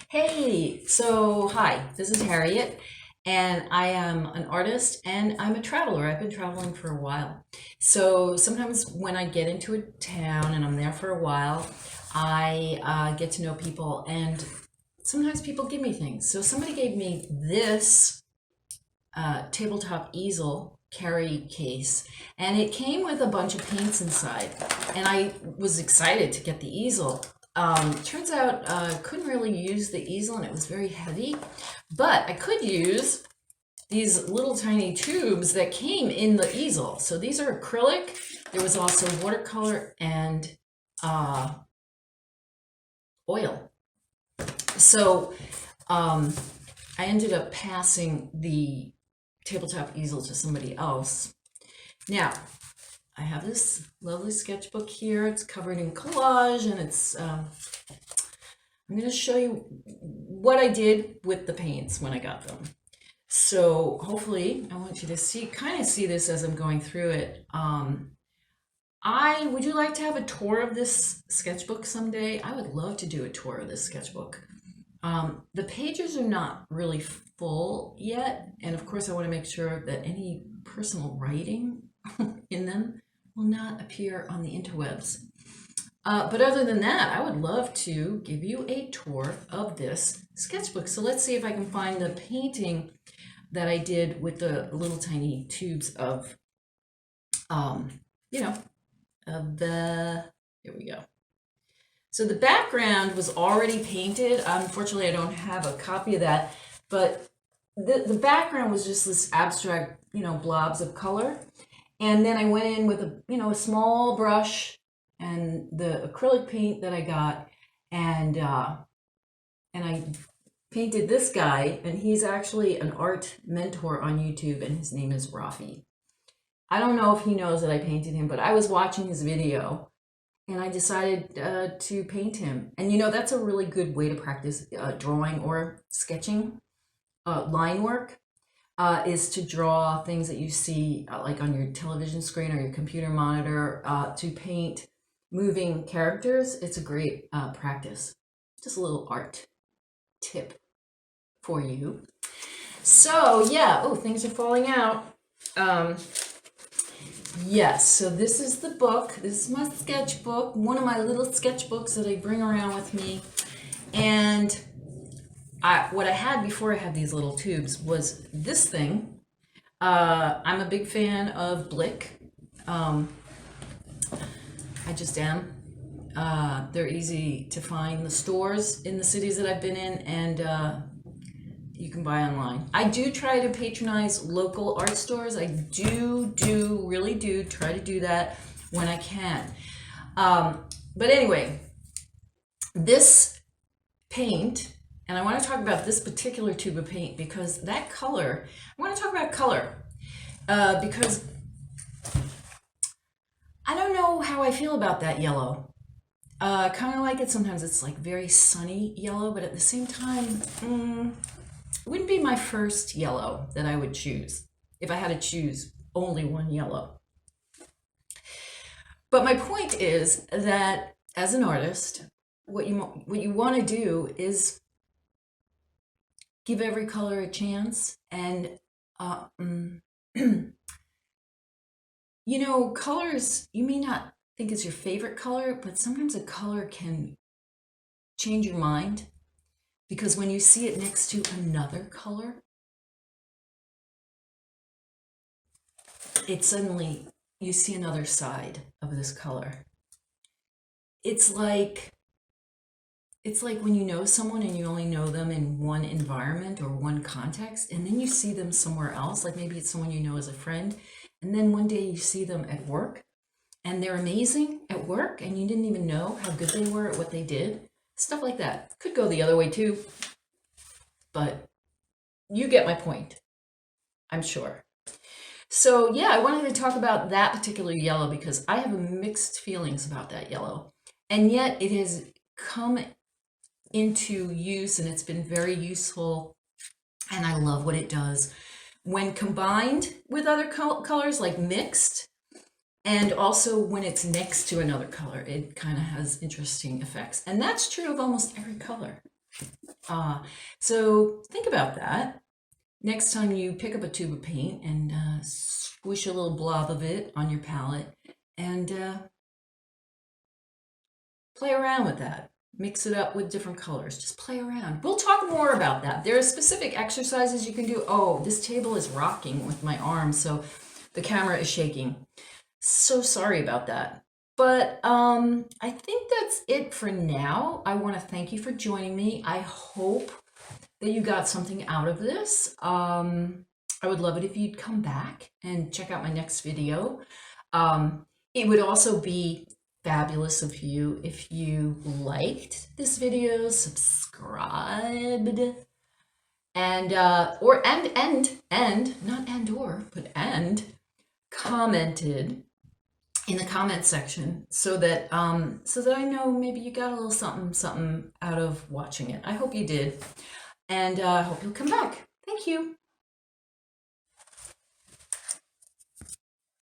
Hey, so hi, this is Harriet, and I am an artist and I'm a traveler. I've been traveling for a while. So sometimes when I get into a town and I'm there for a while, I get to know people, and sometimes people give me things. So somebody gave me this tabletop easel carry case, and it came with a bunch of paints inside, and I was excited to get the easel. Turns out I couldn't really use the easel, and it was very heavy, but I could use these little tiny tubes that came in the easel. So these are acrylic. There was also watercolor and oil. So I ended up passing the tabletop easel to somebody else. Now, I have this lovely sketchbook here. It's covered in collage, and I'm going to show you what I did with the paints when I got them. So hopefully, I want you to kind of see this as I'm going through it. Would you like to have a tour of this sketchbook someday? I would love to do a tour of this sketchbook. The pages are not really full yet, and of course I want to make sure that any personal writing in them will not appear on the interwebs. But other than that, I would love to give you a tour of this sketchbook. So let's see if I can find the painting that I did with the little tiny tubes of, here we go. So the background was already painted. Unfortunately, I don't have a copy of that, but the background was just this abstract, blobs of color. And then I went in with a small brush and the acrylic paint that I got, and I painted this guy, and he's actually an art mentor on YouTube, and his name is Rafi. I don't know if he knows that I painted him, but I was watching his video and I decided to paint him. And that's a really good way to practice drawing or sketching. Line work is to draw things that you see like on your television screen or your computer monitor, to paint moving characters. It's a great practice. Just a little art tip for you. So yeah, oh, things are falling out. Yes, so this is the book. This is my sketchbook, one of my little sketchbooks that I bring around with me. And what I had before I had these little tubes was this thing. I'm a big fan of Blick. I just am. They're easy to find. The stores in the cities that I've been in, and you can buy online. I do try to patronize local art stores. I really do try to do that when I can. But anyway, this paint, and I want to talk about this particular tube of paint because that color, I want to talk about color because I don't know how I feel about that yellow. Kind of like it. Sometimes it's like very sunny yellow, but at the same time, it wouldn't be my first yellow that I would choose if I had to choose only one yellow. But my point is that as an artist, what you want to do is give every color a chance. And colors, you may not think it's your favorite color, but sometimes a color can change your mind. Because when you see it next to another color, you see another side of this color. It's like when you know someone and you only know them in one environment or one context, and then you see them somewhere else, like maybe it's someone you know as a friend, and then one day you see them at work, and they're amazing at work, and you didn't even know how good they were at what they did. Stuff like that. Could go the other way too, but you get my point, I'm sure. So yeah, I wanted to talk about that particular yellow because I have mixed feelings about that yellow. And yet it has come into use and it's been very useful, and I love what it does when combined with other colors, like mixed. And also when it's next to another color, it kind of has interesting effects. And that's true of almost every color. So think about that. Next time you pick up a tube of paint and squish a little blob of it on your palette and play around with that. Mix it up with different colors. Just play around. We'll talk more about that. There are specific exercises you can do. Oh, this table is rocking with my arm, so the camera is shaking. So sorry about that. But I think that's it for now. I want to thank you for joining me. I hope that you got something out of this. I would love it if you'd come back and check out my next video. It would also be fabulous of you if you liked this video, subscribed, and commented in the comment section so that I know maybe you got a little something out of watching it. I hope you did, and I hope you'll come back. Thank you.